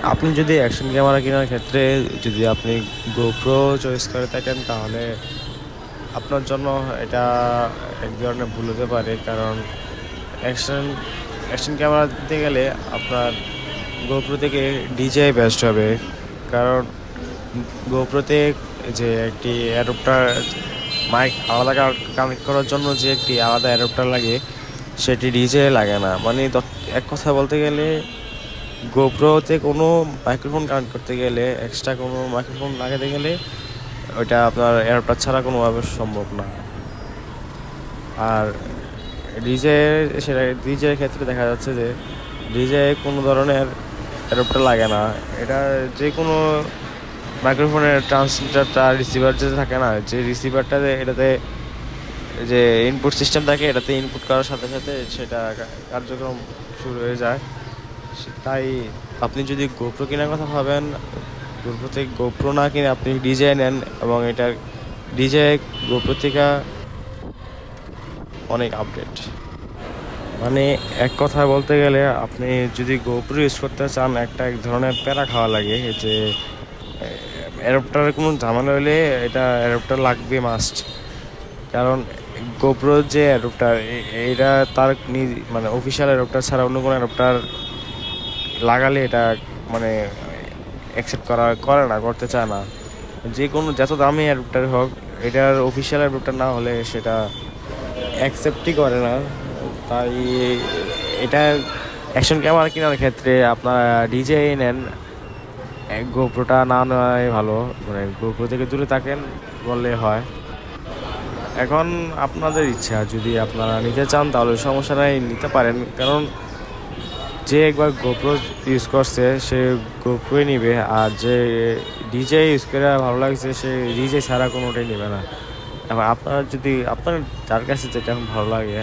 আপনি যদি action camera কেনার ক্ষেত্রে যদি আপনি গোপ্রো চয়েস করে থাকেন, তাহলে আপনার জন্য এটা এক ধরনের ভুল হতে পারে। কারণ অ্যাকশন অ্যাকশন ক্যামেরা দিতে গেলে আপনার গোপ্রো থেকে ডিজেআই বেস্ট হবে। কারণ গোপ্রোতে যে একটি অ্যাডাপ্টার, মাইক আলাদা কানেক্ট করার জন্য যে একটি আলাদা অ্যাডাপ্টার লাগে, সেটি ডিজেআই লাগে না। মানে এক কথা বলতে গেলে গোপ্রোতে কোনো মাইক্রোফোন কানেক্ট করতে গেলে, এক্সট্রা কোনো মাইক্রোফোন লাগাতে গেলে ওইটা আপনার অ্যাডাপ্টার ছাড়া কোনোভাবে সম্ভব না। আর ডিজে ডিজের ক্ষেত্রে দেখা যাচ্ছে যে ডিজে কোনো ধরনের অ্যাডাপ্টার লাগে না। এটা যে কোনো মাইক্রোফোনের ট্রান্সমিটারটা, রিসিভার যে থাকে না, যে রিসিভারটাতে এটাতে যে ইনপুট সিস্টেম থাকে, এটাতে ইনপুট করার সাথে সাথে সেটা কার্যক্রম শুরু হয়ে যায়। তাই আপনি যদি গোপ্রো কেনার কথা ভাবেন, গোপ্রো না কিনে আপনি ডিজে নেন, এবং এটার ডিজে গোপ্রো থেকে অনেক আপডেট। মানে এক কথা বলতে গেলে আপনি যদি গোপ্রো ইউজ করতে চান, এক ধরনের প্যারা খাওয়া লাগে যে অ্যাডাপ্টারের কোনো ঝামেলা হলে এটা অ্যাডাপ্টার লাগবে মাস্ট। কারণ গোপ্রোর যে অ্যাডাপ্টার, এটা তার মানে অফিসিয়াল অ্যাডাপ্টার ছাড়া অন্য কোনো অ্যাডাপ্টার লাগালে এটা মানে অ্যাকসেপ্ট করতে চায় না। যে কোনো যত দামি অ্যাডাপ্টার হোক, এটার অফিসিয়াল অ্যাডাপ্টার না হলে সেটা অ্যাকসেপ্টই করে না। তাই এটা অ্যাকশন ক্যামেরা কেনার ক্ষেত্রে আপনারা ডিজে নেন, গোপ্রোটা না নেওয়াই ভালো। মানে গোপ্রো থেকে দূরে থাকেন বললে হয়। এখন আপনাদের ইচ্ছা, যদি আপনারা নিতে চান তাহলে সমস্যা নাই, নিতে পারেন। কারণ যে একবার গোপ্রো ইউজ করছে সে গোপ্রোই নিবে, আর যে ডিজে ইউজ করে ভালো লাগছে সে ডিজে ছাড়া কোনোটাই নেবে না। এবার আপনার যার কাছে যেটা ভালো লাগে